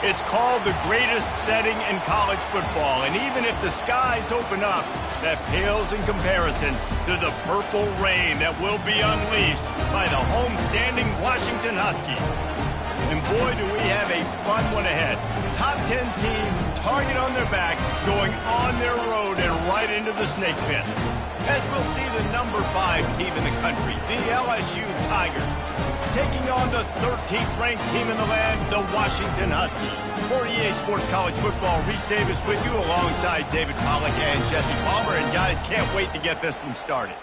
It's called the greatest setting in college football, and even if the skies open up, that pales in comparison to the purple rain that will be unleashed by the homestanding Washington Huskies. And boy, do we have a fun one ahead. Top 10 team, target on their back, going on their road and right into the snake pit. As we'll see the number 5 team in the country, the LSU Tigers, taking on the 13th ranked team in the land, the Washington Huskies. For EA Sports College Football, Reese Davis with you alongside David Pollack and Jesse Palmer. And guys, can't wait to get this one started.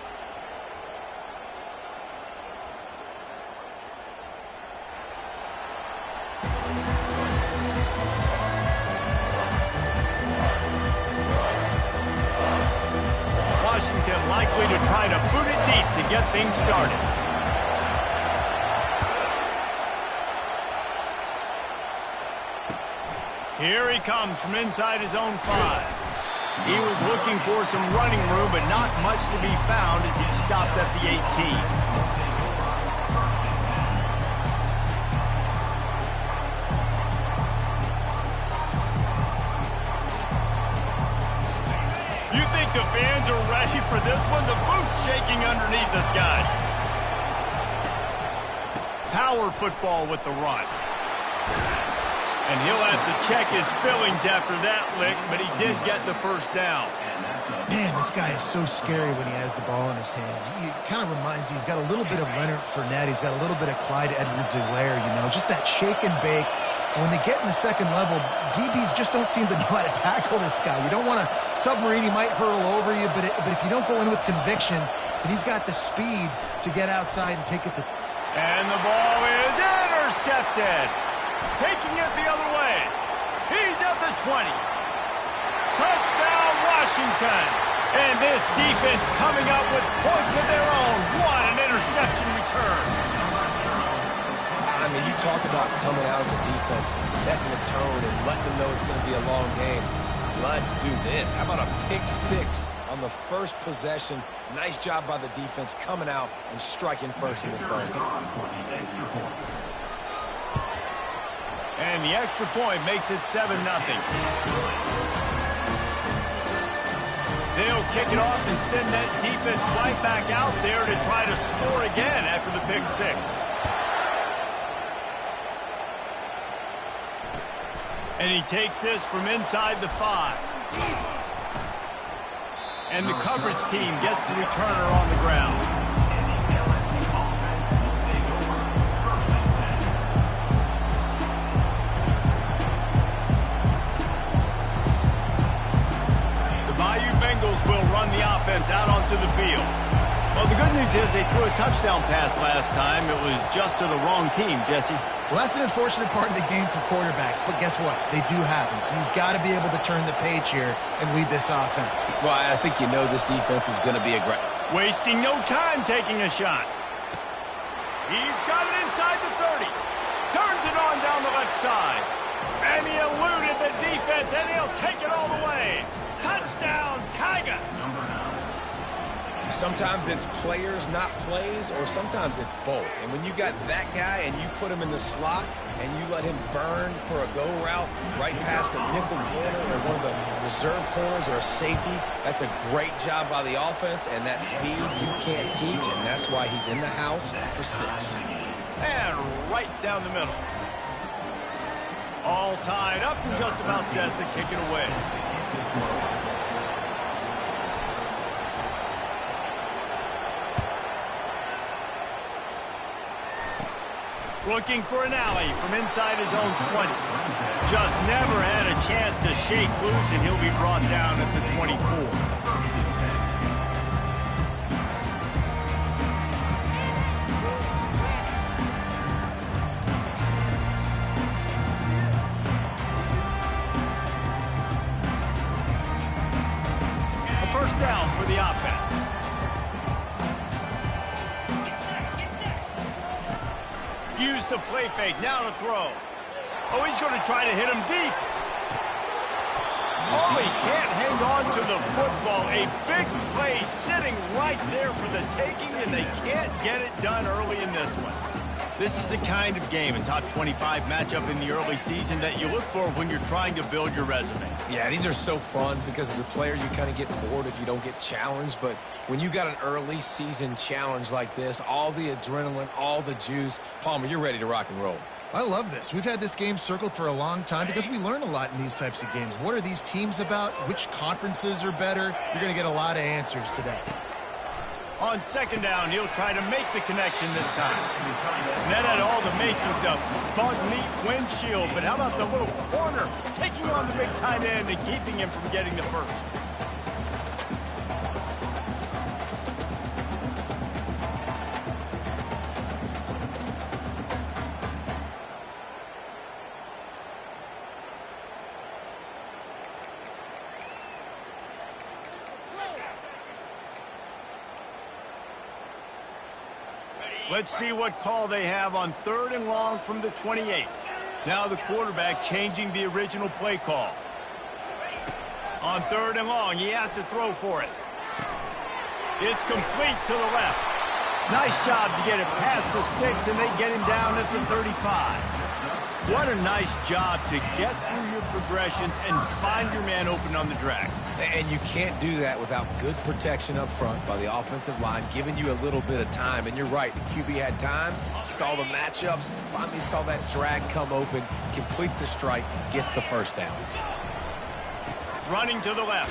Washington likely to try to boot it deep to get things started. Here he comes from inside his own 5. He was looking for some running room, but not much to be found as he stopped at the 18. You think the fans are ready for this one? The booth's shaking underneath us, guys. Power football with the run. And he'll have to check his fillings after that lick, but he did get the first down. Man, this guy is so scary when he has the ball in his hands. He kind of reminds me, he's got a little bit of Leonard Fournette. He's got a little bit of Clyde Edwards-Helaire, you know, just that shake and bake. And when they get in the second level, DBs just don't seem to know how to tackle this guy. You don't want to submarine. He might hurtle over you, but if you don't go in with conviction, then he's got the speed to get outside and take it to... And the ball is intercepted. Taking it the other way. He's at the 20. Touchdown, Washington. And this defense coming up with points of their own. What an interception return. I mean, you talk about coming out of the defense and setting the tone and letting them know it's going to be a long game. Let's do this. How about a pick 6 on the first possession? Nice job by the defense coming out and striking first in this ball game. And the extra point makes it 7-0. They'll kick it off and send that defense right back out there to try to score again after the pick 6. And he takes this from inside the 5. And the coverage team gets the returner on the ground. Will run the offense out onto the field. Well, the good news is they threw a touchdown pass last time. It was just to the wrong team, Jesse. Well, that's an unfortunate part of the game for quarterbacks, but guess what? They do happen, so you've got to be able to turn the page here and lead this offense. Well, I think you know this defense is going to be aggressive. Wasting no time taking a shot. He's got it inside the 30. Turns it on down the left side. And he eluded the defense, and he'll take it all the way. Touchdown, Tigers! Sometimes it's players, not plays, or sometimes it's both. And when you got that guy and you put him in the slot and you let him burn for a go route right past a nickel corner or one of the reserve corners or a safety, that's a great job by the offense, and that speed you can't teach, and that's why he's in the house for 6. And right down the middle. All tied up and just about set to kick it away. Looking for an alley from inside his own 20. Just never had a chance to shake loose, and he'll be brought down at the 24. First down for the offense. Use the play fake, now to throw. Oh, he's going to try to hit him deep. Oh, he can't hang on to the football. A big play sitting right there for the taking, and they can't get it done early in this one. This is the kind of game, a top 25 matchup in the early season, that you look for when you're trying to build your resume. Yeah, these are so fun because as a player, you kind of get bored if you don't get challenged. But when you got an early season challenge like this, all the adrenaline, all the juice, Palmer, you're ready to rock and roll. I love this. We've had this game circled for a long time because we learn a lot in these types of games. What are these teams about? Which conferences are better? You're going to get a lot of answers today. On second down, he'll try to make the connection this time. That had all the makings of bug meat windshield, but how about the little corner taking on the big tight end and keeping him from getting the first? Let's see what call they have on 3rd and long from the 28. Now the quarterback changing the original play call. On 3rd and long, he has to throw for it. It's complete to the left. Nice job to get it past the sticks, and they get him down at the 35. What a nice job to get through your progressions and find your man open on the drag. And you can't do that without good protection up front by the offensive line, giving you a little bit of time. And you're right, the QB had time, saw the matchups, finally saw that drag come open, completes the strike, gets the first down. Running to the left.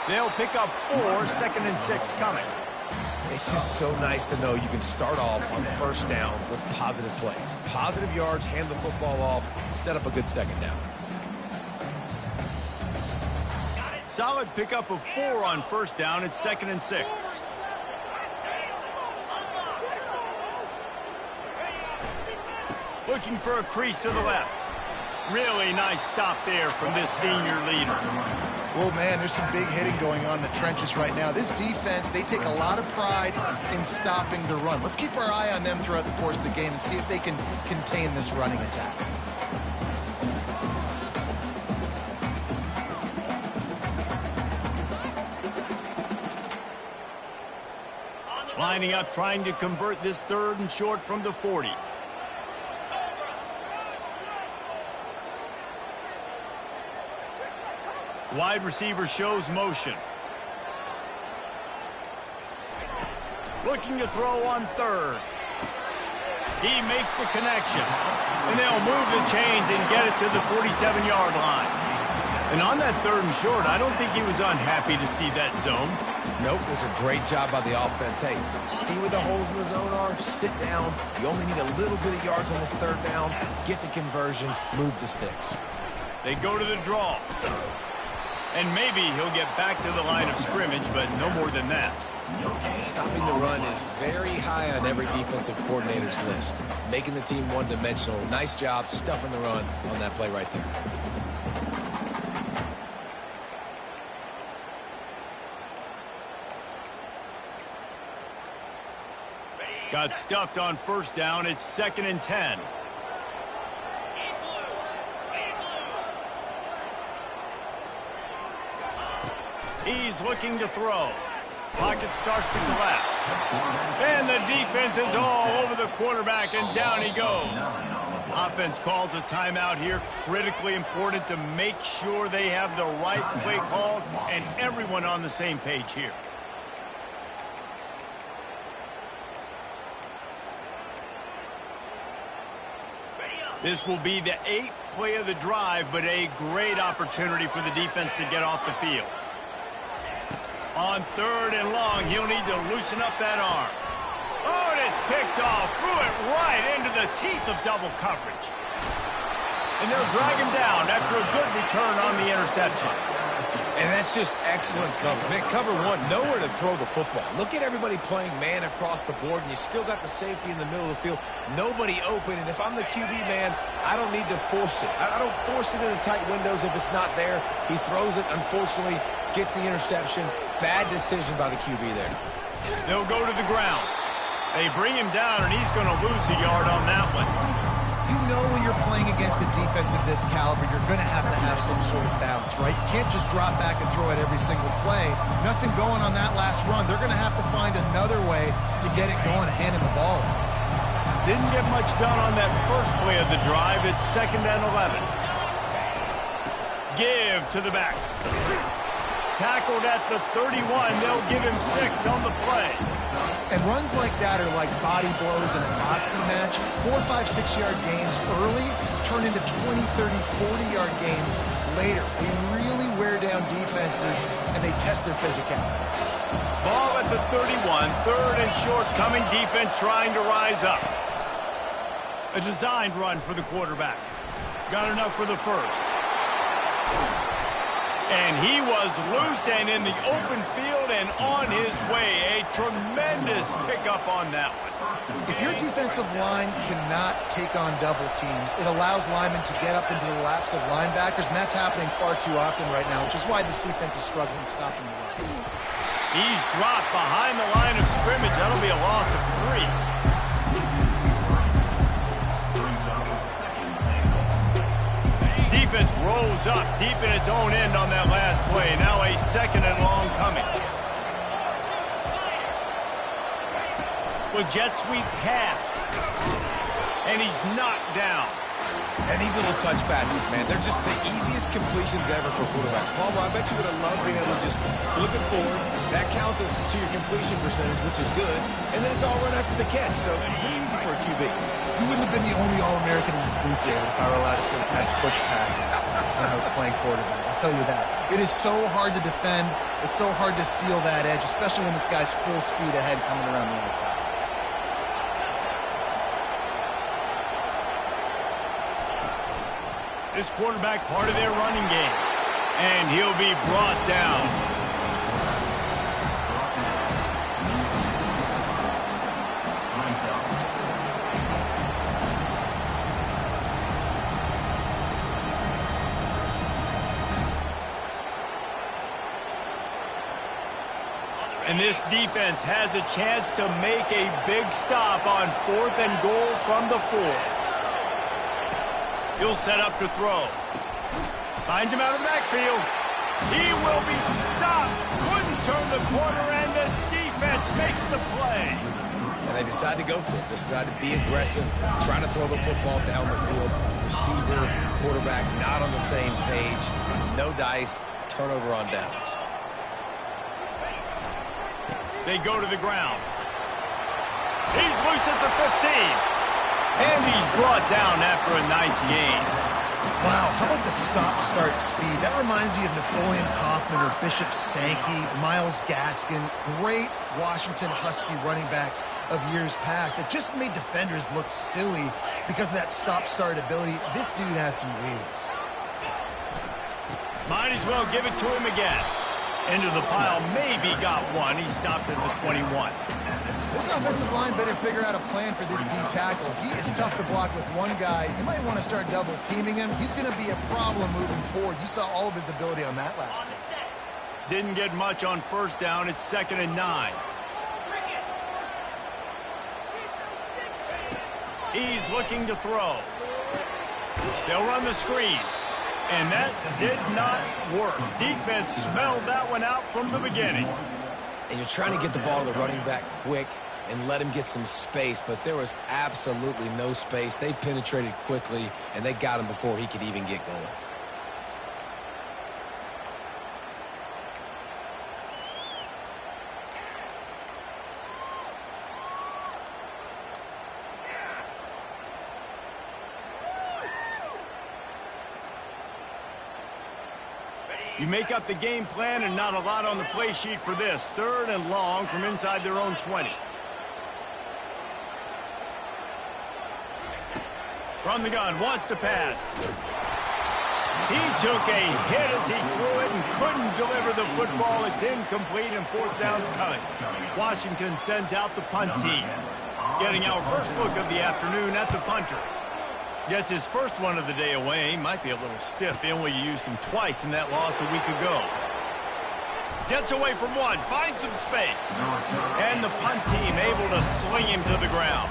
They'll pick up 4, 2nd and 6 coming. It's just so nice to know you can start off on 1st down with positive plays. Positive yards, hand the football off, set up a good 2nd down. Solid pickup of 4 on 1st down. It's 2nd and 6. Looking for a crease to the left. Really nice stop there from this senior leader. Well, man, there's some big hitting going on in the trenches right now. This defense, they take a lot of pride in stopping the run. Let's keep our eye on them throughout the course of the game and see if they can contain this running attack. Lining up, trying to convert this 3rd and short from the 40. Wide receiver shows motion. Looking to throw on 3rd. He makes the connection. And they'll move the chains and get it to the 47-yard line. And on that 3rd and short, I don't think he was unhappy to see that zone. Nope, it was a great job by the offense. Hey, see where the holes in the zone are? Sit down. You only need a little bit of yards on this 3rd down. Get the conversion. Move the sticks. They go to the draw. And maybe he'll get back to the line of scrimmage, but no more than that. Stopping the run is very high on every defensive coordinator's list. Making the team one-dimensional. Nice job stuffing the run on that play right there. Got stuffed on 1st down. It's 2nd and 10. He's looking to throw. Pocket starts to collapse. And the defense is all over the quarterback, and down he goes. Offense calls a timeout here. Critically important to make sure they have the right play called and everyone on the same page here. This will be the 8th play of the drive, but a great opportunity for the defense to get off the field. On 3rd and long, he'll need to loosen up that arm. Oh, and it's picked off. Threw it right into the teeth of double coverage. And they'll drag him down after a good return on the interception. And that's just excellent cover. Man, cover 1, nowhere to throw the football. Look at everybody playing man across the board, and you still got the safety in the middle of the field. Nobody open, and if I'm the QB, man, I don't need to force it. I don't force it in the tight windows if it's not there. He throws it, unfortunately, gets the interception. Bad decision by the QB there. They'll go to the ground. They bring him down, and he's going to lose a yard on that one. You know when you're playing against a defense of this caliber, you're going to have some sort of balance, right? You can't just drop back and throw it every single play. Nothing going on that last run. They're going to have to find another way to get it going and handing the ball off. Didn't get much done on that first play of the drive. It's 2nd and 11. Give to the back. Tackled at the 31. They'll give him 6 on the play. And runs like that are like body blows in a boxing match. 4, 5, 6-yard gains early turn into 20, 30, 40-yard gains later. They really wear down defenses, and they test their physicality. Ball at the 31. 3rd and short coming. Defense trying to rise up. A designed run for the quarterback. Got enough for the first. And he was loose and in the open field and on his way. A tremendous pickup on that one. If your defensive line cannot take on double teams, it allows linemen to get up into the laps of linebackers, and that's happening far too often right now, which is why this defense is struggling stopping the run. He's dropped behind the line of scrimmage. That'll be a loss of 3. Defense rolls up deep in its own end on that last play. Now a 2nd and long coming. With jet sweep pass. And he's knocked down. And these little touch passes, man, they're just the easiest completions ever for quarterbacks. Palmer, I bet you would have loved being able to just flip it forward. That counts as to your completion percentage, which is good. And then it's all run after the catch, so pretty easy for a QB. You wouldn't have been the only All-American in this booth there if I were allowed to have push passes when I was playing quarterback. I'll tell you that. It is so hard to defend. It's so hard to seal that edge, especially when this guy's full speed ahead coming around the outside. This quarterback part of their running game. And he'll be brought down. And this defense has a chance to make a big stop on 4th and goal from the 4th. He'll set up to throw. Finds him out of the backfield. He will be stopped. Couldn't turn the corner, and the defense makes the play. And they decide to go for it. They decide to be aggressive, try to throw the football down the field. Receiver, quarterback, not on the same page. No dice. Turnover on downs. They go to the ground. He's loose at the 15. And he's brought down after a nice gain. Wow, how about the stop-start speed? That reminds you of Napoleon Kaufman or Bishop Sankey, Myles Gaskin, great Washington Husky running backs of years past that just made defenders look silly because of that stop-start ability. This dude has some wheels. Might as well give it to him again. Into the pile, maybe got one. He stopped at the 21. This offensive line better figure out a plan for this D tackle. He is tough to block with one guy. You might want to start double-teaming him. He's going to be a problem moving forward. You saw all of his ability on that last play. Didn't get much on 1st down. It's 2nd and 9. He's looking to throw. They'll run the screen. And that did not work. Defense smelled that one out from the beginning. And you're trying to get the ball to the running back quick and let him get some space, but there was absolutely no space. They penetrated quickly, and they got him before he could even get going. You make up the game plan and not a lot on the play sheet for this. 3rd and long from inside their own 20. From the gun, wants to pass. He took a hit as he threw it and couldn't deliver the football. It's incomplete and 4th down's coming. Washington sends out the punt team. Getting our first look of the afternoon at the punter. Gets his first one of the day away. Might be a little stiff. They only used him twice in that loss a week ago. Gets away from one. Finds some space. And the punt team able to sling him to the ground.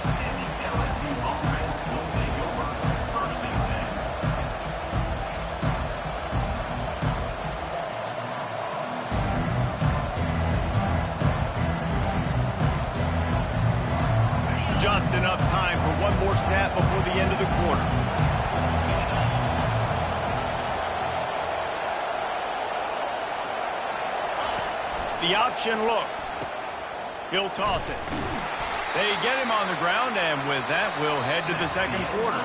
Just enough time for one more snap before the end of the quarter. The option look. He'll toss it. They get him on the ground, and with that, we'll head to the second quarter.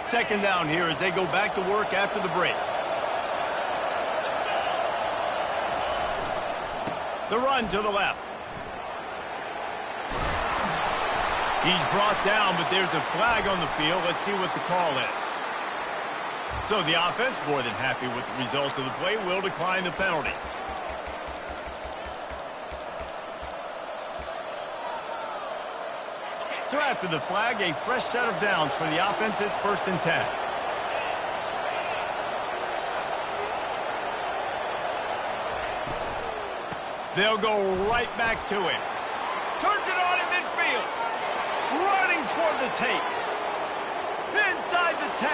Second down here as they go back to work after the break. The run to the left. He's brought down, but there's a flag on the field. Let's see what the call is. So the offense, more than happy with the result of the play, will decline the penalty. So after the flag, a fresh set of downs for the offense. It's 1st and 10. They'll go right back to him. Turns it on in midfield. Running toward the tape. Inside the 10.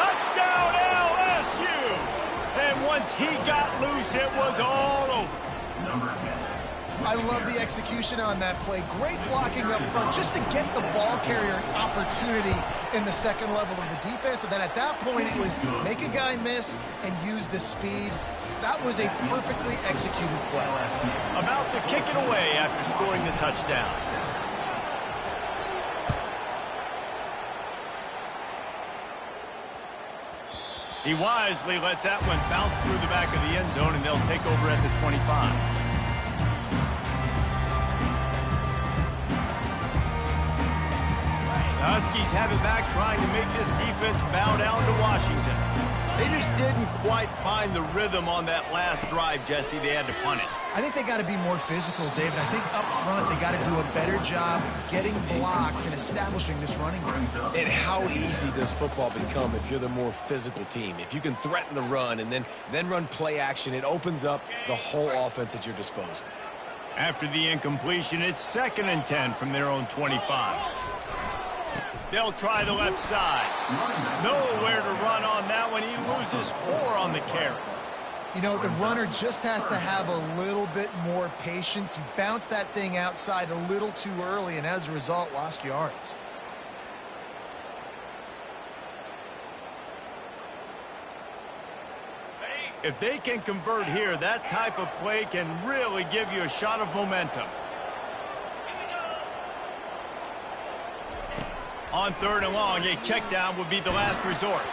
Touchdown LSU. And once he got loose, it was all over. I love the execution on that play. Great blocking up front just to get the ball carrier an opportunity in the second level of the defense. And then at that point, it was make a guy miss and use the speed. That was a perfectly executed play. About to kick it away after scoring the touchdown. He wisely lets that one bounce through the back of the end zone, and they'll take over at the 25. The Huskies have it back, trying to make this defense bow down to Washington. They just didn't quite find the rhythm on that last drive, Jesse. They had to punt it. I think they got to be more physical, David. I think up front they got to do a better job getting blocks and establishing this running game. And how easy does football become if you're the more physical team? If you can threaten the run and then run play action, it opens up the whole offense at your disposal. After the incompletion, it's 2nd and 10 from their own 25. They'll try the left side. Nowhere to run on that one. He loses 4 on the carry. You know, the runner just has to have a little bit more patience. He bounced that thing outside a little too early, and as a result, lost yards. If they can convert here, that type of play can really give you a shot of momentum. On 3rd and long, a check down would be the last resort.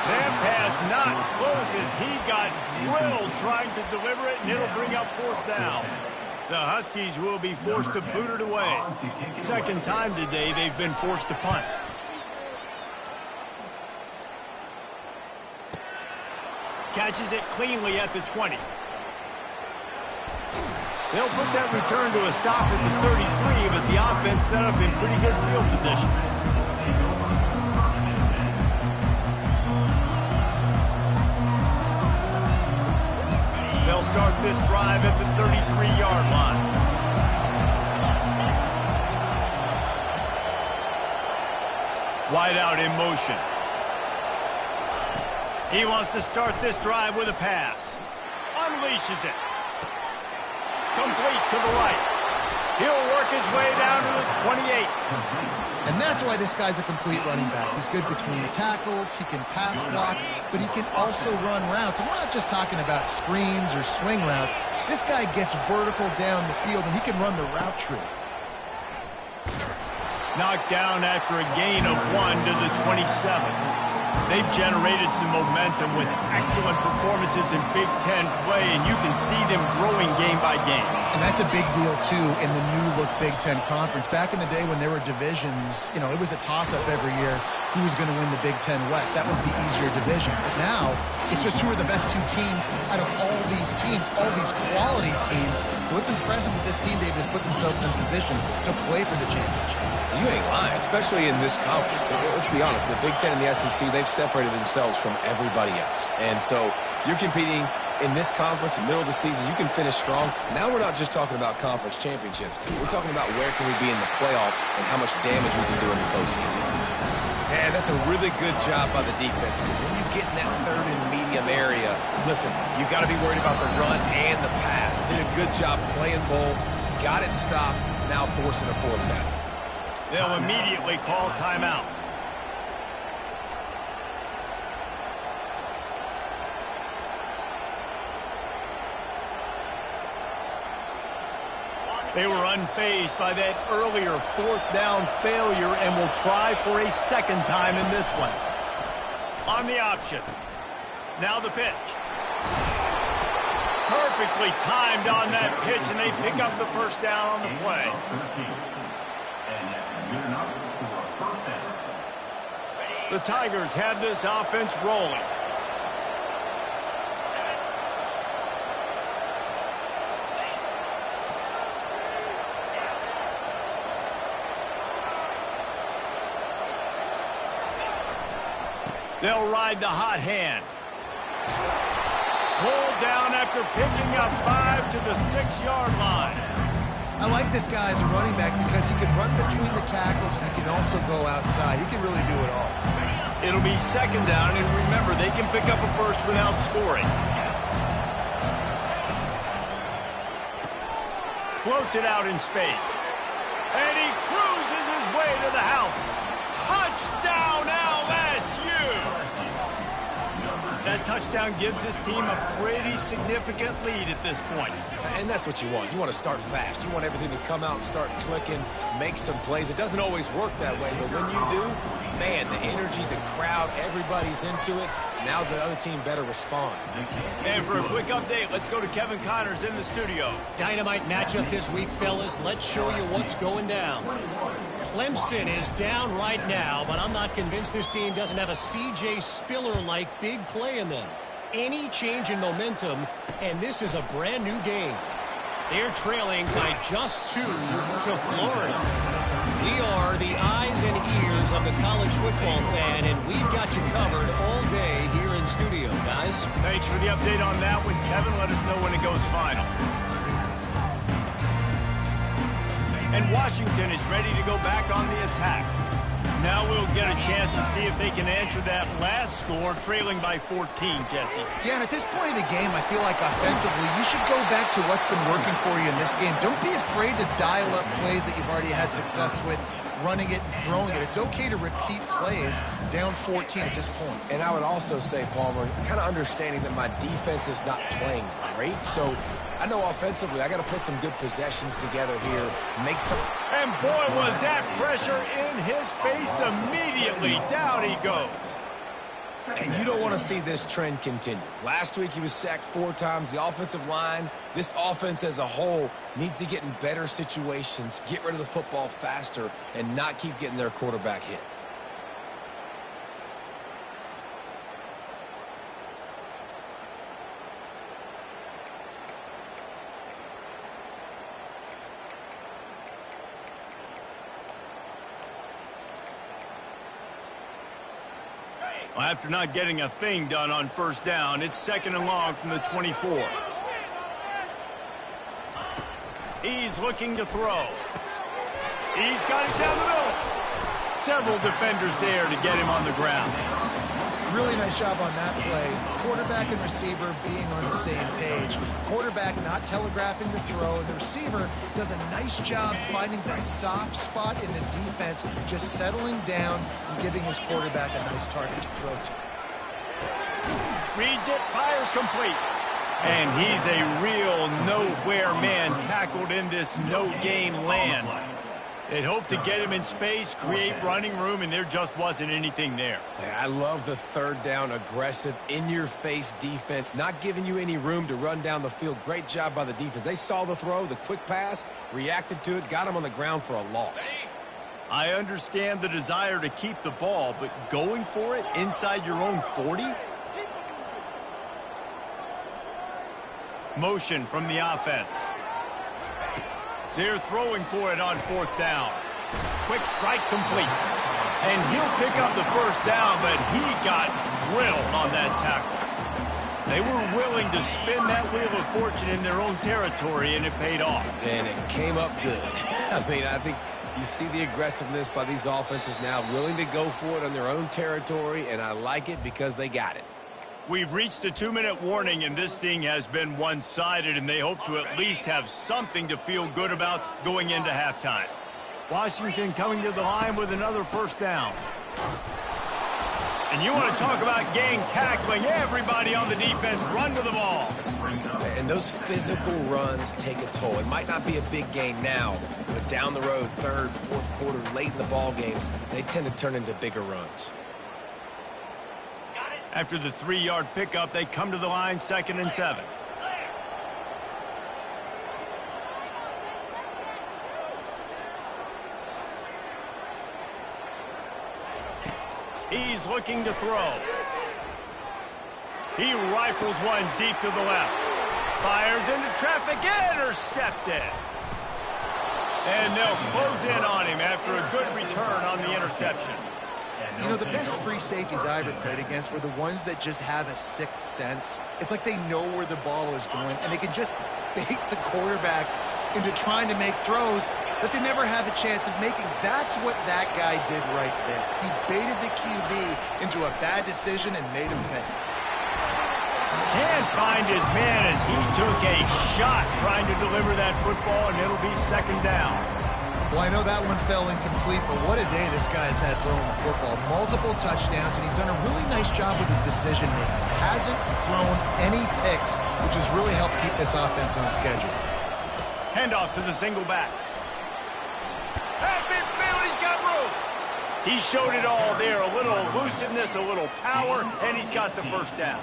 That pass not closes. He got drilled trying to deliver it, and it'll bring up 4th down. The Huskies will be forced to boot it away. Second time today they've been forced to punt. Catches it cleanly at the 20. They'll put that return to a stop at the 33, but the offense set up in pretty good field position. They'll start this drive at the 33-yard line. Wide out in motion. He wants to start this drive with a pass. Unleashes it. Complete to the right. He'll work his way down to the 28. And that's why this guy's a complete running back. He's good between the tackles, he can pass block, but he can also run routes. And we're not just talking about screens or swing routes. This guy gets vertical down the field, and he can run the route tree. Knocked down after a gain of 1 to the 27. They've generated some momentum with excellent performances in Big Ten play, and you can see them growing game by game. And that's a big deal, too, in the new-look Big Ten Conference. Back in the day when there were divisions, you know, it was a toss-up every year who was going to win the Big Ten West. That was the easier division. But now, it's just who are the best 2 teams out of all these teams, all these quality teams. So it's impressive that this team, Dave, has put themselves in position to play for the championship. You ain't lying, especially in this conference. Let's be honest, the Big Ten and the SEC, they've separated themselves from everybody else. And so you're competing In this conference, middle of the season, you can finish strong. Now we're not just talking about conference championships. We're talking about where can we be in the playoff and how much damage we can do in the postseason. Yeah, that's a really good job by the defense, because when you get in that third and medium area, listen, you got to be worried about the run and the pass. Did a good job playing ball, got it stopped, now forcing a fourth down. They'll immediately call timeout. They were unfazed by that earlier fourth down failure and will try for a second time in this one. On the option. Now the pitch. Perfectly timed on that pitch, and they pick up the first down on the play. The Tigers have this offense rolling. They'll ride the hot hand. Pulled down after picking up 5 to the 6-yard line. I like this guy as a running back because he can run between the tackles and he can also go outside. He can really do it all. It'll be second down, and remember, they can pick up a first without scoring. Floats it out in space. And he cruises his way to the house. Touchdown, LSU! That touchdown gives his team a pretty significant lead at this point. And that's what you want. You want to start fast. You want everything to come out and start clicking, make some plays. It doesn't always work that way, but when you do, man, the energy, the crowd, everybody's into it. Now the other team better respond. And for a quick update, let's go to Kevin Connors in the studio. Dynamite matchup this week, fellas. Let's show you what's going down. Clemson is down right now, but I'm not convinced this team doesn't have a C.J. Spiller-like big play in them. Any change in momentum, and this is a brand new game. They're trailing by just 2 to Florida. We are the eyes and ears of the college football fan, and we've got you covered all day here in studio, guys. Thanks for the update on that one, Kevin. Let us know when it goes final. And Washington is ready to go back on the attack. Now we'll get a chance to see if they can answer that last score, trailing by 14, Jesse. Yeah, and at this point in the game, I feel like offensively, you should go back to what's been working for you in this game. Don't be afraid to dial up plays that you've already had success with, running it and throwing it. It's okay to repeat plays down 14 at this point. And I would also say, Palmer, kind of understanding that my defense is not playing great, so I know offensively I got to put some good possessions together here, make some... And boy, was that pressure in his face immediately. Down he goes. And you don't want to see this trend continue. Last week he was sacked 4 times. The offensive line, this offense as a whole, needs to get in better situations, get rid of the football faster, and not keep getting their quarterback hit. Well, after not getting a thing done on first down, it's second and long from the 24. He's looking to throw. He's got it down the middle. Several defenders there to get him on the ground. Really nice job on that play. Quarterback and receiver being on the same page. Quarterback not telegraphing the throw, and the receiver does a nice job finding the soft spot in the defense, just settling down and giving his quarterback a nice target to throw to. Reads it, fires complete. And he's a real nowhere man tackled in this no-gain land. They'd hoped to get him in space, create running room, and there just wasn't anything there. I love the third down, aggressive, in-your-face defense, not giving you any room to run down the field. Great job by the defense. They saw the throw, the quick pass, reacted to it, got him on the ground for a loss. I understand the desire to keep the ball, but going for it inside your own 40? Motion from the offense. They're throwing for it on fourth down. Quick strike complete. And he'll pick up the first down, but he got drilled on that tackle. They were willing to spin that wheel of fortune in their own territory, and it paid off. And it came up good. I mean, I think you see the aggressiveness by these offenses now, willing to go for it on their own territory, and I like it because they got it. We've reached the 2-minute warning, and this thing has been one-sided, and they hope to at least have something to feel good about going into halftime. Washington coming to the line with another first down. And you want to talk about gang tackling. Everybody on the defense run to the ball. And those physical runs take a toll. It might not be a big gain now, but down the road, third, fourth quarter, late in the ball games, they tend to turn into bigger runs. After the 3-yard pickup, they come to the line, 2nd and 7. He's looking to throw. He rifles one deep to the left. Fires into traffic, intercepted. And they'll close in on him after a good return on the interception. You know, the best free safeties I ever played against were the ones that just have a sixth sense. It's like they know where the ball is going, and they can just bait the quarterback into trying to make throws that they never have a chance of making. That's what that guy did right there. He baited the QB into a bad decision and made him pay. Can't find his man as he took a shot trying to deliver that football, and it'll be 2nd down. Well, I know that one fell incomplete, but what a day this guy's had throwing the football. Multiple touchdowns, and he's done a really nice job with his decision-making. Hasn't thrown any picks, which has really helped keep this offense on schedule. Handoff to the single back. Hey, midfield, he's got room. He showed it all there. A little elusiveness, a little power, and he's got the first down.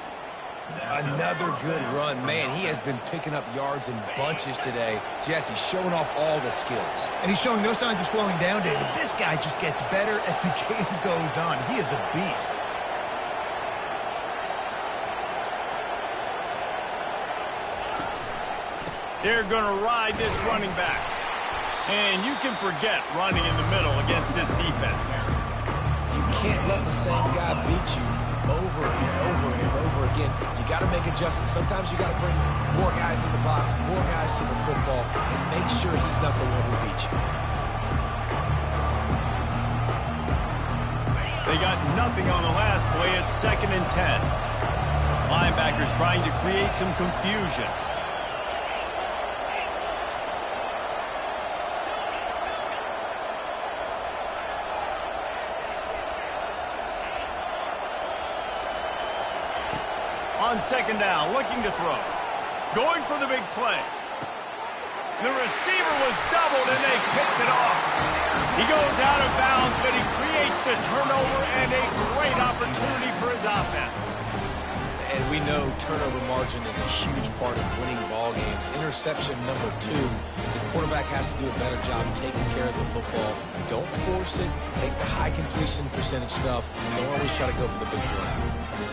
Another good run. Man, he has been picking up yards in bunches today. Jesse showing off all the skills. And he's showing no signs of slowing down, David. This guy just gets better as the game goes on. He is a beast. They're going to ride this running back. And you can forget running in the middle against this defense. You can't let the same guy beat you over and over and over again. You got to make adjustments. Sometimes you got to bring more guys in the box, more guys to the football, and make sure he's not the one who beats you. They got nothing on the last play. It's 2nd and 10. Linebackers trying to create some confusion. On 2nd down, looking to throw. Going for the big play. The receiver was doubled, and they picked it off. He goes out of bounds, but he creates the turnover and a great opportunity for his offense. And we know turnover margin is a huge part of winning ball games. Interception number 2. His quarterback has to do a better job taking care of the football. Don't force it. Take the high completion percentage stuff. Don't always try to go for the big play.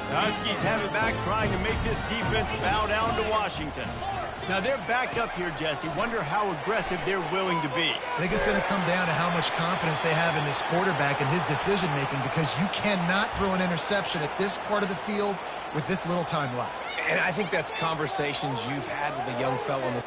The Huskies have it back, trying to make this defense bow down to Washington. Now they're backed up here, Jesse. Wonder how aggressive they're willing to be. I think it's going to come down to how much confidence they have in this quarterback and his decision-making, because you cannot throw an interception at this part of the field with this little time left. And I think that's conversations you've had with the young fellow on the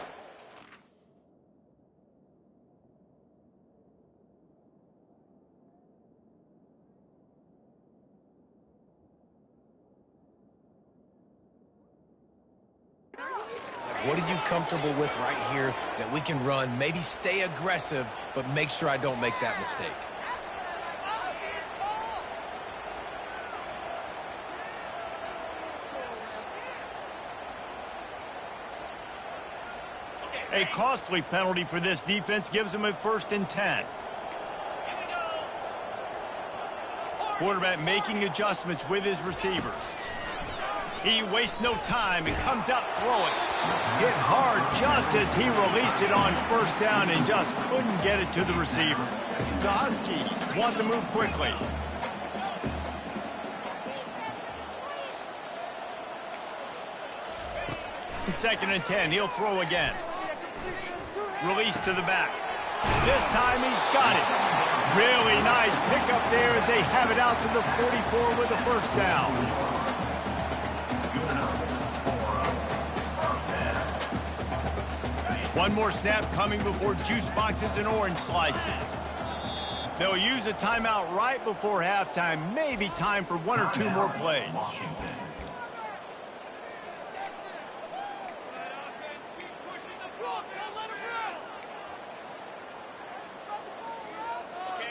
What are you comfortable with right here that we can run? Maybe stay aggressive, but make sure I don't make that mistake. A costly penalty for this defense gives them a 1st and 10. Quarterback making adjustments with his receivers. He wastes no time and comes out throwing. Hit hard just as he released it on 1st down and just couldn't get it to the receiver. The Huskies want to move quickly. In 2nd and 10, he'll throw again. Release to the back. This time he's got it. Really nice pickup there as they have it out to the 44 with the 1st down. One more snap coming before juice boxes and orange slices. They'll use a timeout right before halftime. Maybe time for one or two more plays.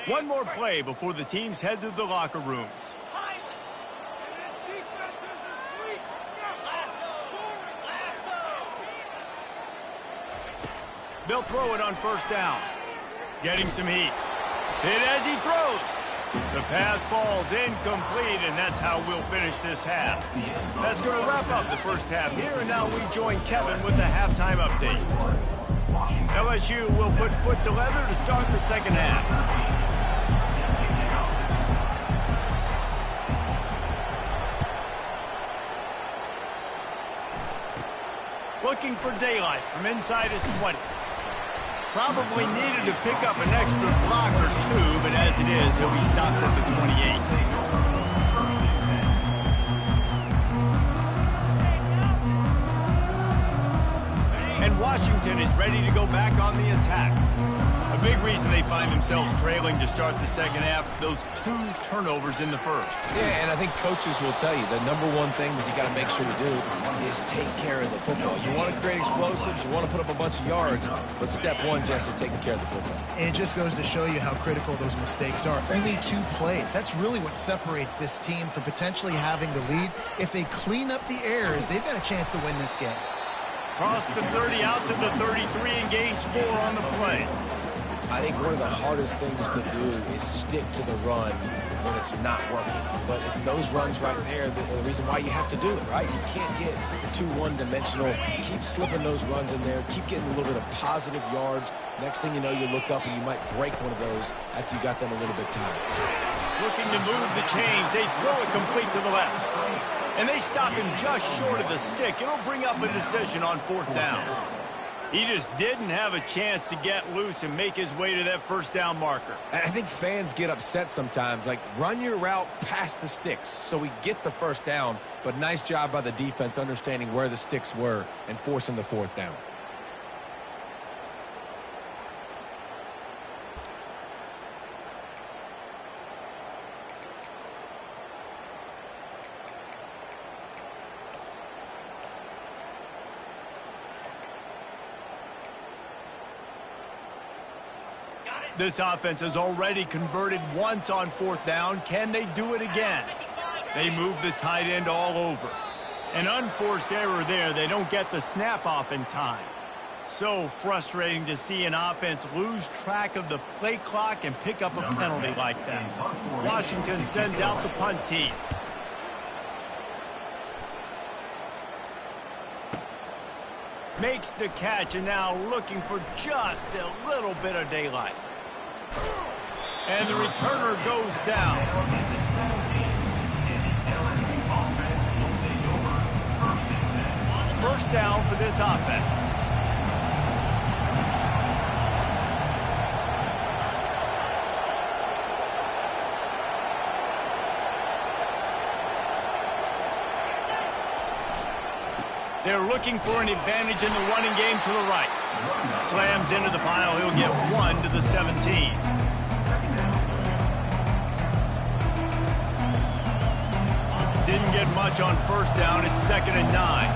One more play before the teams head to the locker rooms. They'll throw it on first down. Getting some heat. Hit as he throws. The pass falls incomplete, and that's how we'll finish this half. That's going to wrap up the first half here, and now we join Kevin with the halftime update. LSU will put foot to leather to start the second half. Looking for daylight from inside his 20. Probably needed to pick up an extra block or two, but as it is, he'll be stopped at the 28. And Washington is ready to go back on the attack. A big reason they find themselves trailing to start the second half, those 2 turnovers in the first. Yeah, and I think coaches will tell you the number one thing that you got to make sure to do is take care of the football. You want to create explosives, you want to put up a bunch of yards, but step one, Jesse, taking care of the football. And it just goes to show you how critical those mistakes are. Only 2 plays. That's really what separates this team from potentially having the lead. If they clean up the errors, they've got a chance to win this game. Cross the 30 out to the 33 and gains 4 on the play. I think one of the hardest things to do is stick to the run when it's not working. But it's those runs right there that are the reason why you have to do it, right? You can't get too one-dimensional. Keep slipping those runs in there. Keep getting a little bit of positive yards. Next thing you know, you look up and you might break one of those after you got them a little bit tired. Looking to move the chains. They throw it complete to the left. And they stop him just short of the stick. It'll bring up a decision on 4th down. He just didn't have a chance to get loose and make his way to that first down marker. And I think fans get upset sometimes. Like, run your route past the sticks so we get the first down. But nice job by the defense understanding where the sticks were and forcing the 4th down. This offense has already converted once on 4th down. Can they do it again? They move the tight end all over. An unforced error there. They don't get the snap off in time. So frustrating to see an offense lose track of the play clock and pick up a penalty like that. Washington sends out the punt team. Makes the catch and now looking for just a little bit of daylight. And the returner goes down. First down for this offense. They're looking for an advantage in the running game to the right. Slams into the pile. He'll get 1 to the 17. Didn't get much on first down. It's 2nd and 9.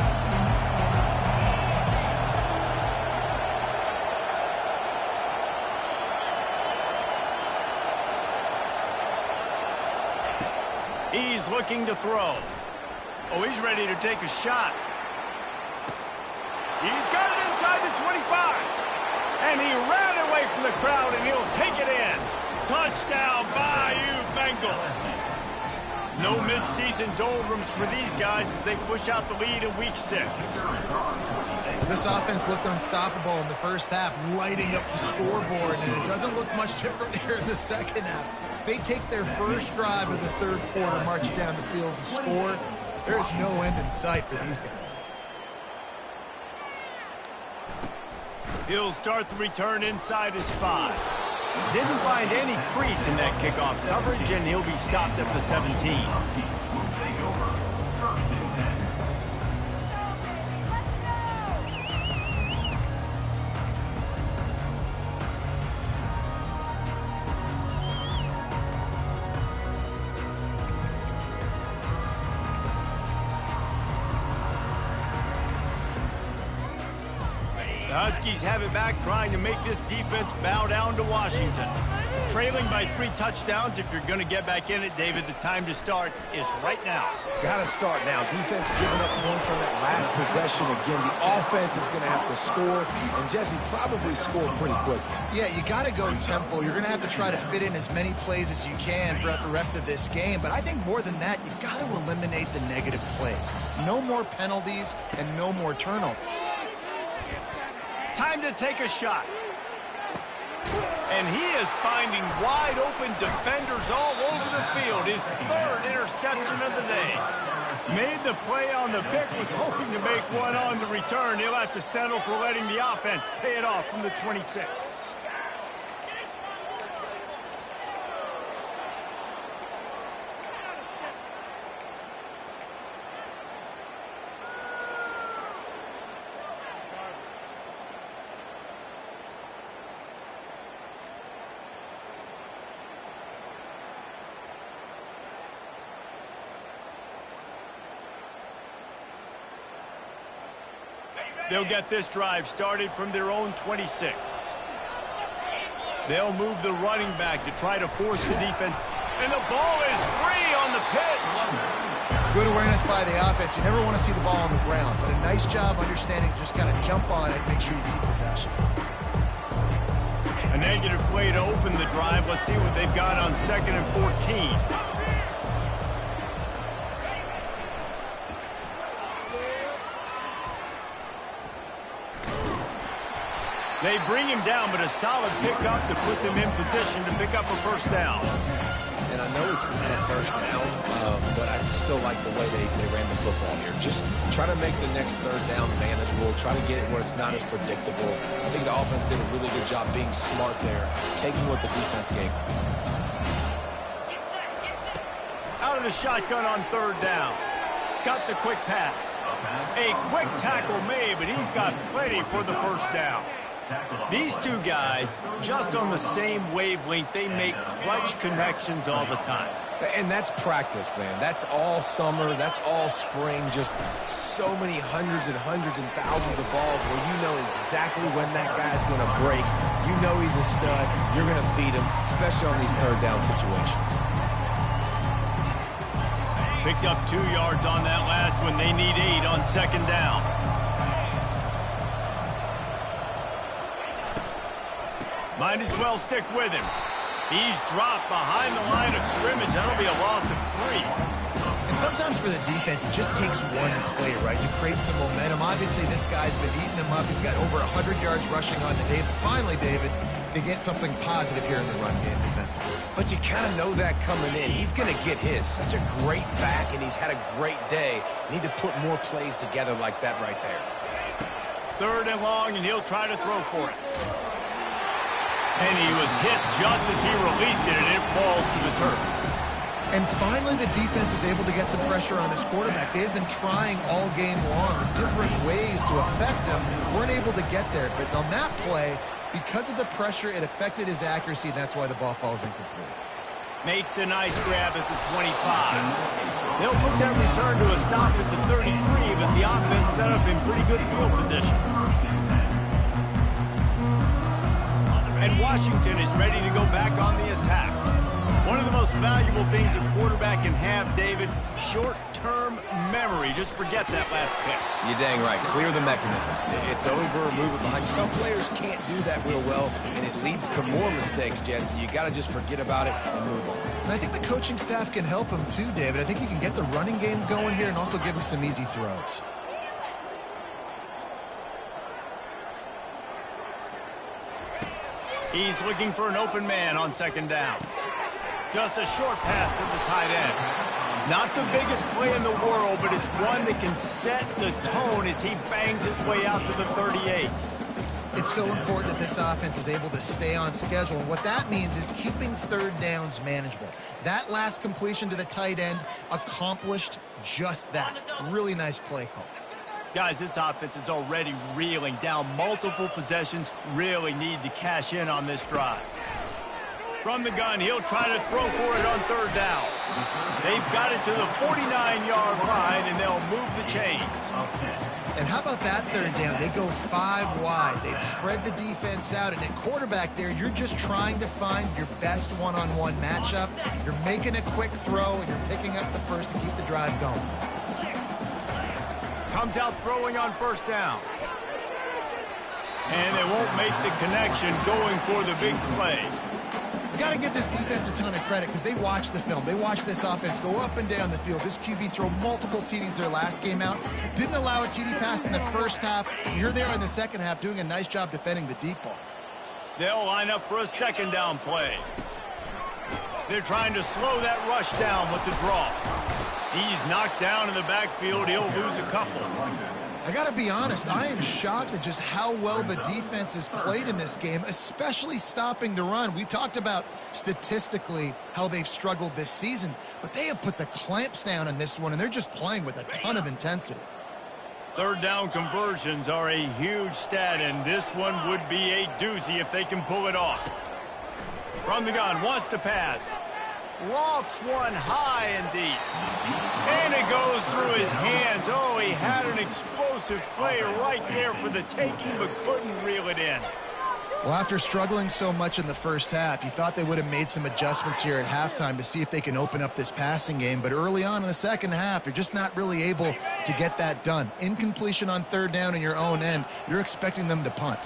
He's looking to throw. Oh, he's ready to take a shot. He's got it inside the 25. And he ran away from the crowd, and he'll take it in. Touchdown, Bayou Bengals. No midseason doldrums for these guys as they push out the lead in Week 6. This offense looked unstoppable in the first half, lighting up the scoreboard, and it doesn't look much different here in the second half. They take their first drive of the 3rd quarter, march it down the field and score. There's no end in sight for these guys. He'll start the return inside his 5. Didn't find any crease in that kickoff coverage, and he'll be stopped at the 17. The Huskies have it back, trying to make this defense bow down to Washington. Trailing by 3 touchdowns. If you're going to get back in it, David, the time to start is right now. Got to start now. Defense giving up points on that last possession. Again, the offense is going to have to score, and Jesse probably scored pretty quickly. Yeah, you got to go tempo. You're going to have to try to fit in as many plays as you can throughout the rest of this game. But I think more than that, you've got to eliminate the negative plays. No more penalties and no more turnovers. Time to take a shot. And he is finding wide open defenders all over the field. His 3rd interception of the day. Made the play on the pick, was hoping to make one on the return. He'll have to settle for letting the offense pay it off from the 26. They'll get this drive started from their own 26. They'll move the running back to try to force the defense. And the ball is free on the pitch. Good awareness by the offense. You never want to see the ball on the ground, but a nice job understanding to just kind of jump on it and make sure you keep possession. A negative play to open the drive. Let's see what they've got on 2nd and 14. They bring him down, but a solid pickup to put them in position to pick up a 1st down. And I know it's not a 1st down, but I still like the way they ran the football here. Just try to make the next 3rd down manageable. Try to get it where it's not as predictable. I think the offense did a really good job being smart there, taking what the defense gave them. Out of the shotgun on 3rd down. Got the quick pass. A quick tackle made, but he's got plenty for the 1st down. These two guys, just on the same wavelength, they make clutch connections all the time. And that's practice, man. That's all summer. That's all spring. Just so many hundreds and thousands of balls where you know exactly when that guy's going to break. You know he's a stud. You're going to feed him, especially on these 3rd down situations. Picked up 2 yards on that last one. They need 8 on 2nd down. Might as well stick with him. He's dropped behind the line of scrimmage. That'll be a loss of 3. And sometimes for the defense, it just takes one play, right, to create some momentum. Obviously, this guy's been eating him up. He's got over 100 yards rushing on the day. But finally, David, they get something positive here in the run game defensively. But you kind of know that coming in. He's going to get his. Such a great back, and he's had a great day. Need to put more plays together like that right there. 3rd and long, and he'll try to throw for it. And he was hit just as he released it, and it falls to the turf. And finally, the defense is able to get some pressure on this quarterback. They had been trying all game long different ways to affect him. Weren't able to get there. But on that play, because of the pressure, it affected his accuracy, and that's why the ball falls incomplete. Makes a nice grab at the 25. They'll put that return to a stop at the 33, but the offense set up in pretty good field position. And Washington is ready to go back on the attack. One of the most valuable things a quarterback can have, David, short-term memory. Just forget that last pick. You're dang right. Clear the mechanism. It's over, move it behind you. Some players can't do that real well, and it leads to more mistakes, Jesse. You got to just forget about it and move on. And I think the coaching staff can help him too, David. I think you can get the running game going here and also give him some easy throws. He's looking for an open man on 2nd down. Just a short pass to the tight end. Not the biggest play in the world, but it's one that can set the tone as he bangs his way out to the 38. It's so important that this offense is able to stay on schedule. And what that means is keeping 3rd downs manageable. That last completion to the tight end accomplished just that. Really nice play call. Guys, this offense is already reeling down multiple possessions. Really need to cash in on this drive. From the gun, he'll try to throw for it on 3rd down. They've got it to the 49-yard line, and they'll move the chains. And how about that third down? They go 5 wide. They'd spread the defense out. And at quarterback there, you're just trying to find your best one-on-one matchup. You're making a quick throw, and you're picking up the first to keep the drive going. Comes out throwing on first down. And they won't make the connection going for the big play. You got to give this defense a ton of credit because they watch the film. They watch this offense go up and down the field. This QB throw multiple TDs their last game out. Didn't allow a TD pass in the first half. You're there in the second half doing a nice job defending the deep ball. They'll line up for a second down play. They're trying to slow that rush down with the draw. He's knocked down in the backfield. He'll lose a couple. I got to be honest, I am shocked at just how well the defense has played in this game, especially stopping the run. We've talked about statistically how they've struggled this season, but they have put the clamps down in this one, and they're just playing with a ton of intensity. Third down conversions are a huge stat, and this one would be a doozy if they can pull it off. From the gun, wants to pass. Lofts one high and deep. And it goes through his hands. Oh, he had an explosive play right there for the taking, but couldn't reel it in. Well, after struggling so much in the first half, you thought they would have made some adjustments here at halftime to see if they can open up this passing game. But early on in the second half, they're just not really able to get that done. Incompletion on third down in your own end, you're expecting them to punt.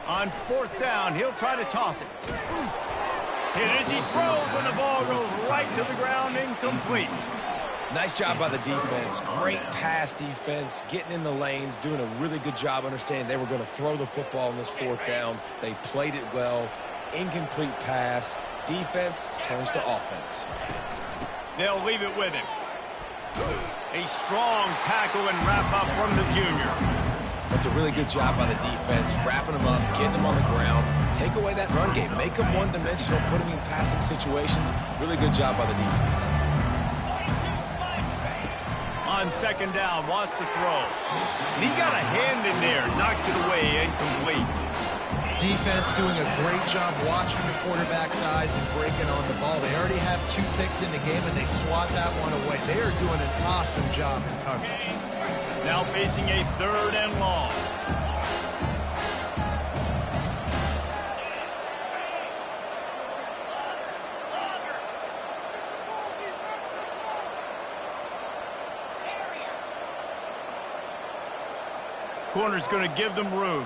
On fourth down, he'll try to toss it. Hit as he throws, and the ball goes right to the ground, incomplete. Nice job by the defense. Great pass defense, getting in the lanes, doing a really good job understanding they were going to throw the football on this fourth down. They played it well. Incomplete pass. Defense turns to offense. They'll leave it with him. A strong tackle and wrap up from the junior. That's a really good job by the defense, wrapping them up, getting them on the ground. Take away that run game. Make them one-dimensional, put them in passing situations. Really good job by the defense. On second down, wants to throw. And he got a hand in there, knocks it away, incomplete. Defense doing a great job watching the quarterback's eyes and breaking on the ball. They already have 2 picks in the game, and they swat that one away. They are doing an awesome job in coverage. Now facing a third and long. Corner's going to give them room.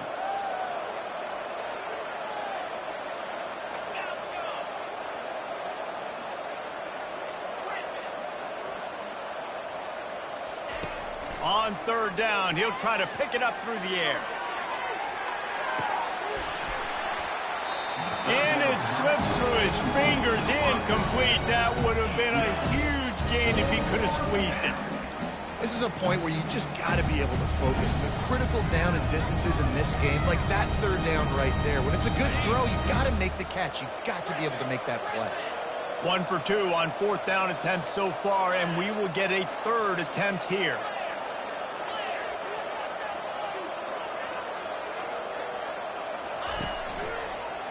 On third down, he'll try to pick it up through the air. And it slips through his fingers, incomplete. That would have been a huge gain if he could have squeezed it. This is a point where you just got to be able to focus. The critical down and distances in this game, like that third down right there. When it's a good throw, you got to make the catch. You got to be able to make that play. 1 for 2 on fourth down attempts so far, and we will get a third attempt here.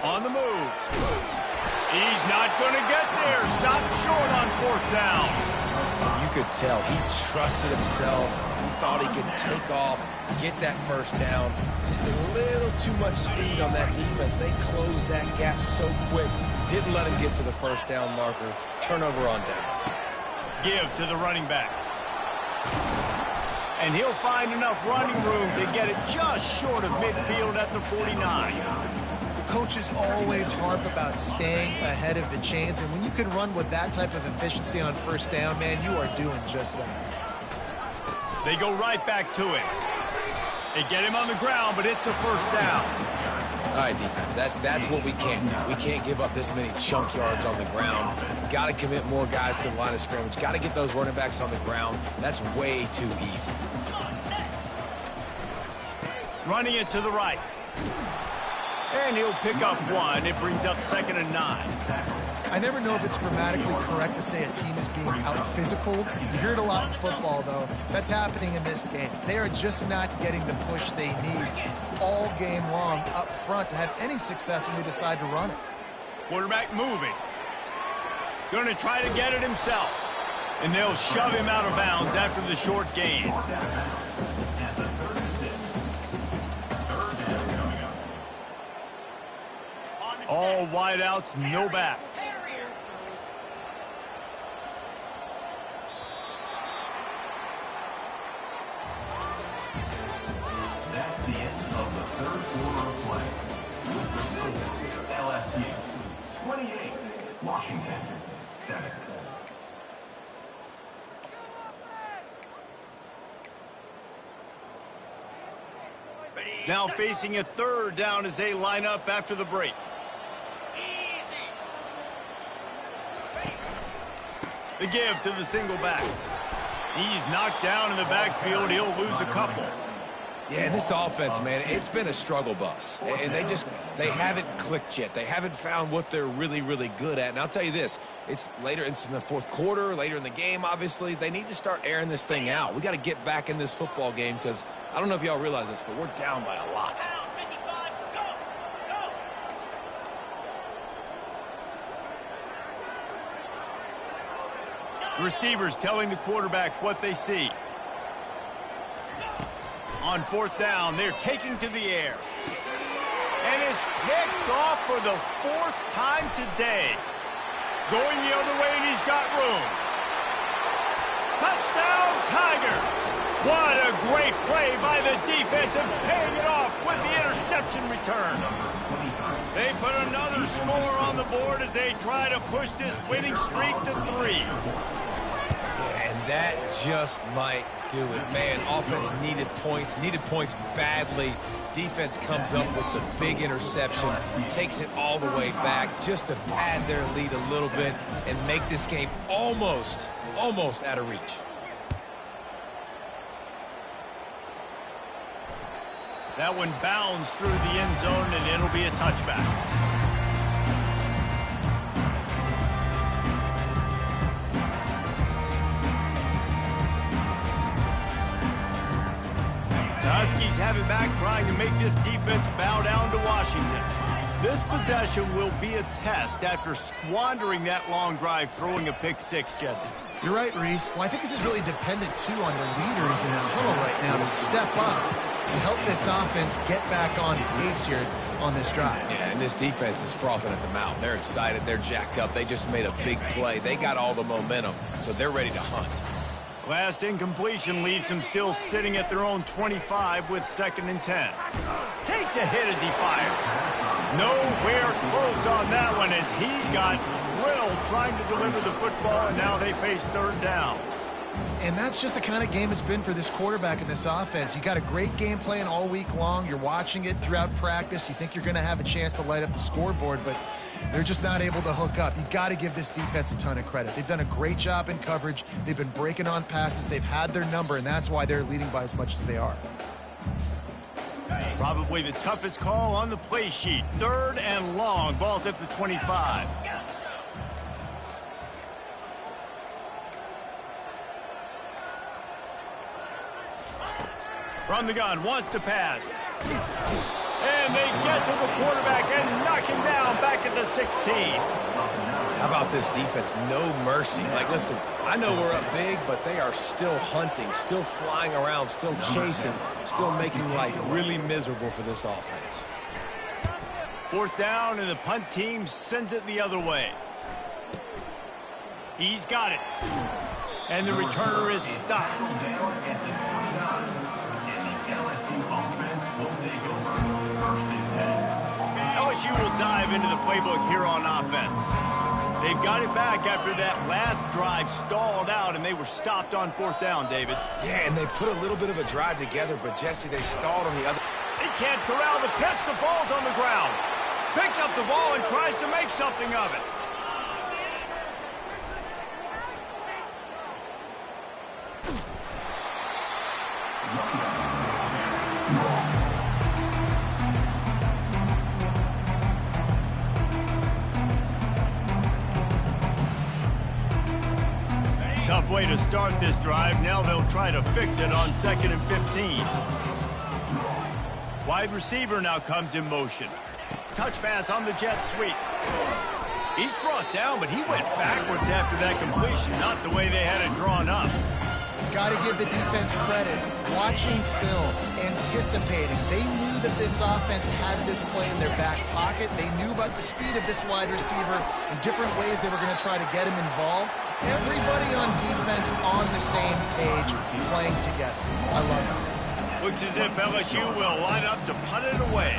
On the move. He's not going to get there. Stopped short on fourth down. And you could tell he trusted himself. He thought he could take off, get that first down. Just a little too much speed on that defense. They closed that gap so quick. Didn't let him get to the first down marker. Turnover on downs. Give to the running back. And he'll find enough running room to get it just short of midfield at the 49. Coaches always harp about staying ahead of the chains, and when you can run with that type of efficiency on first down, man, you are doing just that. They go right back to it. They get him on the ground, but it's a first down. All right, defense, that's what we can't do. We can't give up this many chunk yards on the ground. Got to commit more guys to the line of scrimmage. Got to get those running backs on the ground. That's way too easy. Running it to the right. And he'll pick up 1. It brings up 2nd and 9. I never know if it's grammatically correct to say a team is being out-physicaled. You hear it a lot in football, though. That's happening in this game. They are just not getting the push they need all game long up front to have any success when they decide to run it. Quarterback moving. Going to try to get it himself. And they'll shove him out of bounds after the short gain. All wideouts, no backs. That's the end of the third quarter of play. With the score, LSU 28, Washington 7. Now facing a third down as they line up after the break. The give to the single back. He's knocked down in the backfield. He'll lose a couple. Yeah, and this offense, man, it's been a struggle bus. And they haven't clicked yet. They haven't found what they're really, really good at. And I'll tell you this, it's in the fourth quarter, later in the game, obviously. They need to start airing this thing out. We got to get back in this football game because I don't know if y'all realize this, but we're down by a lot. Receivers telling the quarterback what they see. On fourth down, they're taking to the air. And it's picked off for the fourth time today. Going the other way, and he's got room. Touchdown, Tigers! What a great play by the defense and paying it off with the interception return. They put another score on the board as they try to push this winning streak to 3. And that just might do it. Man, offense needed points badly. Defense comes up with the big interception, takes it all the way back just to pad their lead a little bit and make this game almost out of reach. That one bounds through the end zone, and it'll be a touchback. The Huskies have it back, trying to make this defense bow down to Washington. This possession will be a test after squandering that long drive, throwing a pick six, Jesse. You're right, Reese. Well, I think this is really dependent, too, on the leaders in this huddle right now to step up and help this offense get back on pace here on this drive. Yeah, and this defense is frothing at the mouth. They're excited. They're jacked up. They just made a big play. They got all the momentum, so they're ready to hunt. Last incompletion leaves them still sitting at their own 25 with 2nd and 10. Takes a hit as he fires. Nowhere close on that one as he got drilled trying to deliver the football, and now they face 3rd down. And that's just the kind of game it's been for this quarterback in this offense. You got a great game plan all week long. You're watching it throughout practice. You think you're going to have a chance to light up the scoreboard, but they're just not able to hook up. You got to give this defense a ton of credit. They've done a great job in coverage. They've been breaking on passes. They've had their number, and that's why they're leading by as much as they are. Probably the toughest call on the play sheet. 3rd and long. Ball's at the 25. From the gun, wants to pass. And they get to the quarterback and knock him down back at the 16. How about this defense? No mercy. Like, listen, I know we're up big, but they are still hunting, still flying around, still chasing, still making life really miserable for this offense. 4th down, and the punt team sends it the other way. He's got it. And the returner is stopped. LSU will dive into the playbook here on offense. They've got it back after that last drive stalled out, and they were stopped on 4th down, David. Yeah, and they put a little bit of a drive together, but, Jesse, they stalled on the other. They can't corral the pitch. The ball's on the ground. Picks up the ball and tries to make something of it. Tough way to start this drive. Now they'll try to fix it on 2nd and 15. Wide receiver now comes in motion. Touch pass on the jet sweep. He's brought down, but he went backwards after that completion, not the way they had it drawn up. Got to give the defense credit. Watching film, anticipating. They knew that this offense had this play in their back pocket. They knew about the speed of this wide receiver and different ways they were going to try to get him involved. Everybody on defense on the same page, playing together. I love it. Looks as if LSU will line up to punt it away.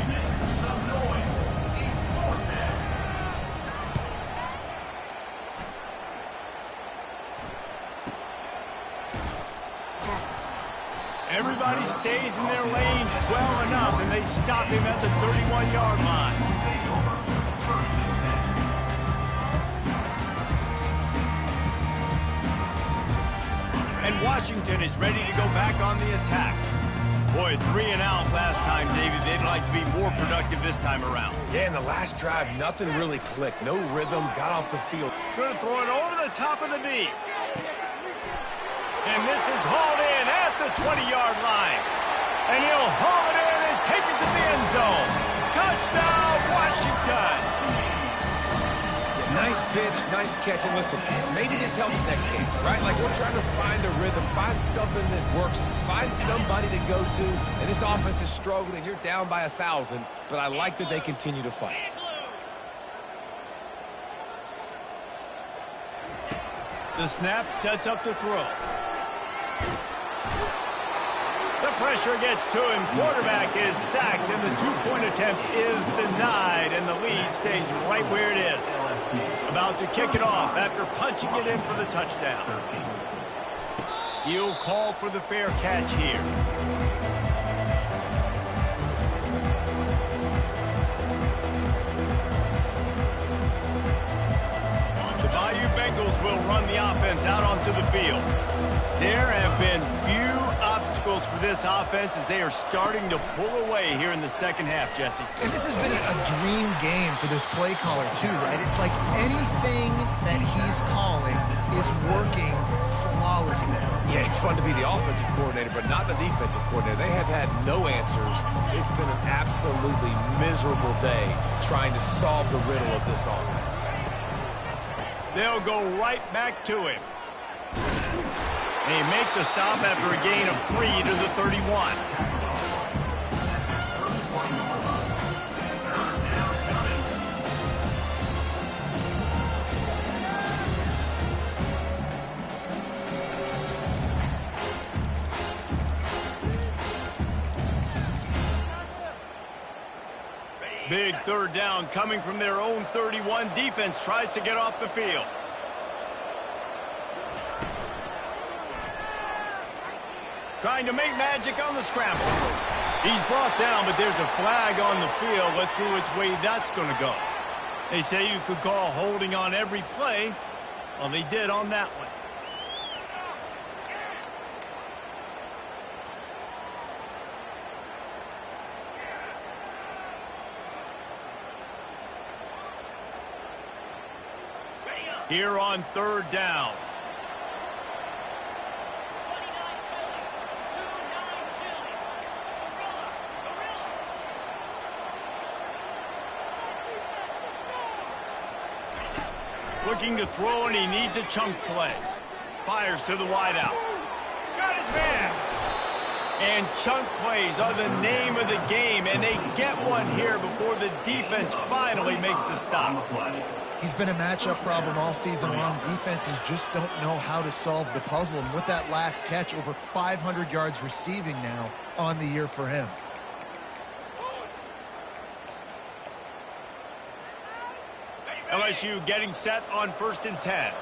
Everybody stays in their lanes well enough, and they stop him at the 31-yard line. And Washington is ready to go back on the attack. Boy, 3 and out last time, David. They'd like to be more productive this time around. Yeah, in the last drive, nothing really clicked. No rhythm, got off the field. Going to throw it over the top of the D. And this is hauled in at the 20-yard line. And he'll haul it in and take it to the end zone. Touchdown, Washington. Yeah, nice pitch, nice catch. And listen, maybe this helps next game, right? Like we're trying to find a rhythm, find something that works, find somebody to go to. And this offense is struggling. You're down by 1,000, but I like that they continue to fight. The snap sets up the throw. The pressure gets to him. Quarterback is sacked, and the two-point attempt is denied, and the lead stays right where it is. About to kick it off after punching it in for the touchdown. He'll call for the fair catch here. The Bayou Bengals will run the offense out onto the field. There have been few obstacles for this offense as they are starting to pull away here in the second half, Jesse. And this has been a dream game for this play caller, too, right? It's like anything that he's calling is working flawlessly. Yeah, it's fun to be the offensive coordinator, but not the defensive coordinator. They have had no answers. It's been an absolutely miserable day trying to solve the riddle of this offense. They'll go right back to him. They make the stop after a gain of 3 to the 31. Big third down coming from their own 31. Defense tries to get off the field. Trying to make magic on the scramble. He's brought down, but there's a flag on the field. Let's see which way that's going to go. They say you could call holding on every play. Well, they did on that one. Here on third down. Looking to throw, and he needs a chunk play. Fires to the wideout. Got his man. And chunk plays are the name of the game, and they get one here before the defense finally makes the stop. He's been a matchup problem all season long. Defenses just don't know how to solve the puzzle. And with that last catch, over 500 yards receiving now on the year for him. LSU getting set on 1st and 10.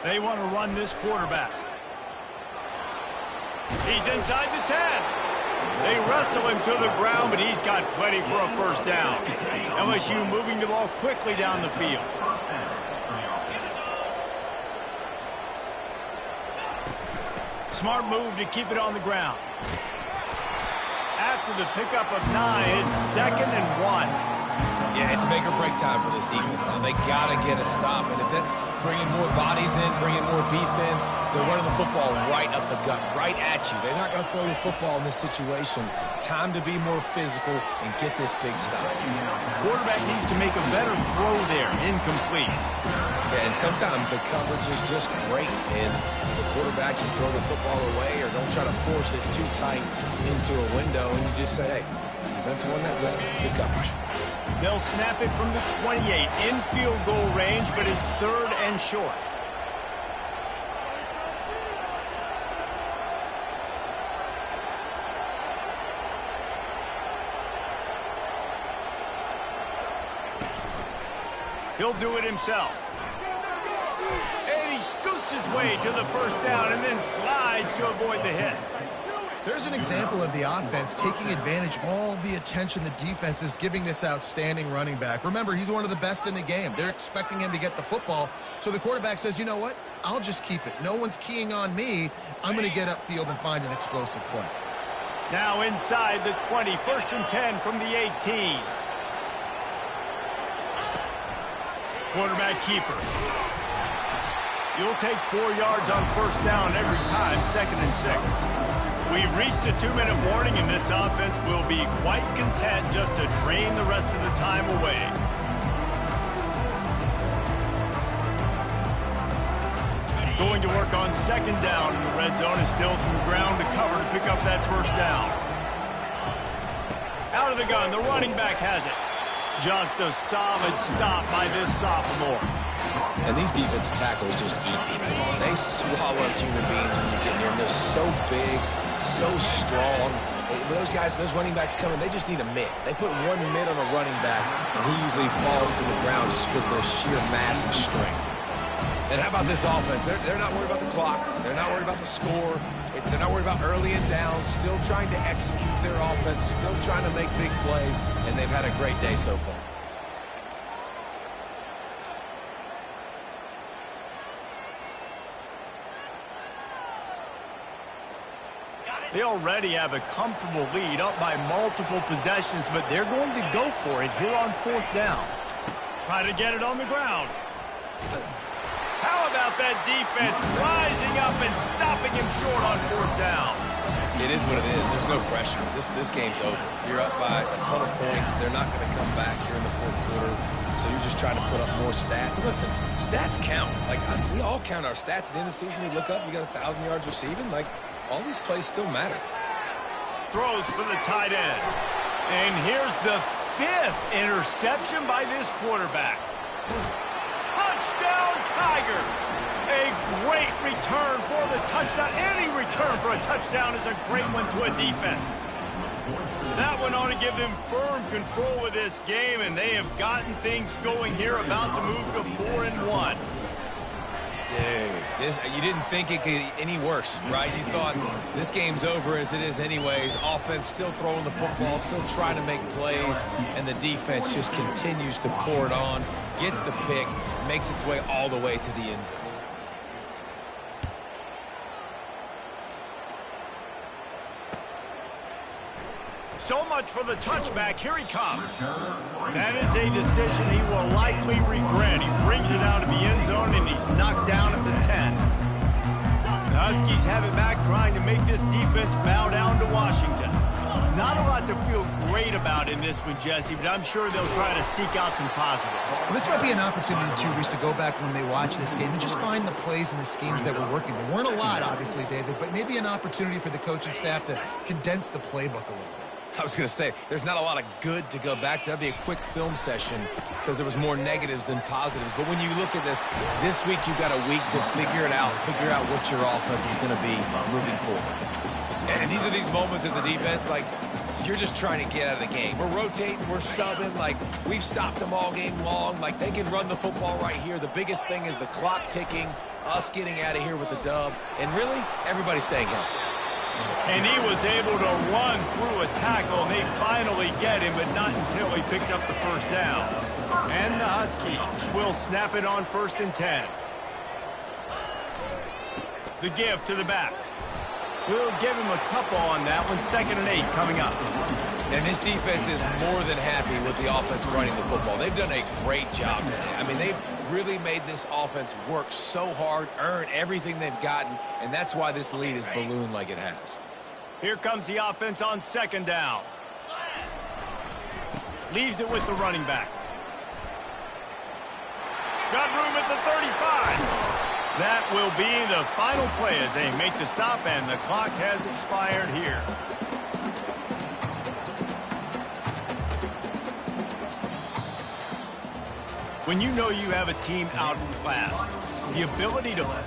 They want to run this quarterback. He's inside the 10. They wrestle him to the ground, but he's got plenty for a first down. LSU moving the ball quickly down the field. Smart move to keep it on the ground. After the pickup of 9, it's 2nd and 1. Yeah, it's make or break time for this defense. Now, they got to get a stop, and if that's bringing more bodies in, bringing more beef in, They're running the football right up the gut, right at you. They're not going to throw the football in this situation. Time to be more physical and get this big stop. Quarterback needs to make a better throw there. Incomplete. Yeah, and sometimes the coverage is just great. And as a quarterback, you throw the football away or don't try to force it too tight into a window, and you just say, hey, defense won that good coverage. They'll snap it from the 28 in field goal range, but it's 3rd and short. He'll do it himself. And he scoots his way to the first down and then slides to avoid the hit. There's an example of the offense taking advantage of all the attention the defense is giving this outstanding running back. Remember, he's one of the best in the game. They're expecting him to get the football. So the quarterback says, you know what? I'll just keep it. No one's keying on me. I'm going to get upfield and find an explosive play. Now inside the 20, 1st and 10 from the 18. Quarterback keeper. You'll take 4 yards on first down every time, 2nd and 6. We've reached the 2-minute warning, and this offense will be quite content just to drain the rest of the time away. Going to work on 2nd down in the red zone, and still some ground to cover to pick up that first down. Out of the gun, the running back has it. Just a solid stop by this sophomore. And these defensive tackles just eat people. They swallow human beings when you get near them. They're so big, so strong. Those guys, those running backs coming, they just need a mid. They put one mid on a running back, and he usually falls to the ground just because of their sheer mass and strength. And how about this offense? They're not worried about the clock. They're not worried about the score. They're not worried about early and down. Still trying to execute their offense. Still trying to make big plays. And they've had a great day so far. They already have a comfortable lead up by multiple possessions, but they're going to go for it here on 4th down. Try to get it on the ground. How about that defense rising up and stopping him short on 4th down? It is what it is. There's no pressure. This game's over. You're up by a ton of points. They're not going to come back here in the 4th quarter. So you're just trying to put up more stats. And listen, stats count. Like, we all count our stats. At the end of the season, we look up, we got 1,000 yards receiving. Like, all these plays still matter. Throws for the tight end. And here's the 5th interception by this quarterback. Touchdown, Tigers! A great return for the touchdown. Any return for a touchdown is a great one to a defense. That one ought to give them firm control of this game, and they have gotten things going here, about to move to 4-1. Dude, you didn't think it could get any worse, right? You thought this game's over as it is anyways. Offense still throwing the football, still trying to make plays, and the defense just continues to pour it on, gets the pick, makes its way all the way to the end zone. So much for the touchback. Here he comes. That is a decision he will likely regret. He brings it out of the end zone, and he's knocked down at the 10. The Huskies have it back, trying to make this defense bow down to Washington. Not a lot to feel great about in this one, Jesse, but I'm sure they'll try to seek out some positives. Well, this might be an opportunity, too, Reese, to go back when they watch this game and just find the plays and the schemes that were working. There weren't a lot, obviously, David, but maybe an opportunity for the coaching staff to condense the playbook a little bit. I was going to say, there's not a lot of good to go back to. That'd be a quick film session because there was more negatives than positives. But when you look at this week you've got a week to figure it out, figure out what your offense is going to be moving forward. And these are these moments as a defense, like, you're just trying to get out of the game. We're rotating, we're subbing, like, we've stopped them all game long. Like, they can run the football right here. The biggest thing is the clock ticking, us getting out of here with the dub, and really, everybody staying healthy. And he was able to run through a tackle, and they finally get him, but not until he picks up the first down. And the Huskies will snap it on 1st and 10. The give to the back. We'll give him a couple on that one. 2nd and 8 coming up. And this defense is more than happy with the offense running the football. They've done a great job today. I mean, they've really made this offense work so hard, earn everything they've gotten, and that's why this lead is ballooned like it has. Here comes the offense on second down. Leaves it with the running back. Got room at the 35. That will be the final play as they make the stop, and the clock has expired here. When you know you have a team outclassed, the ability to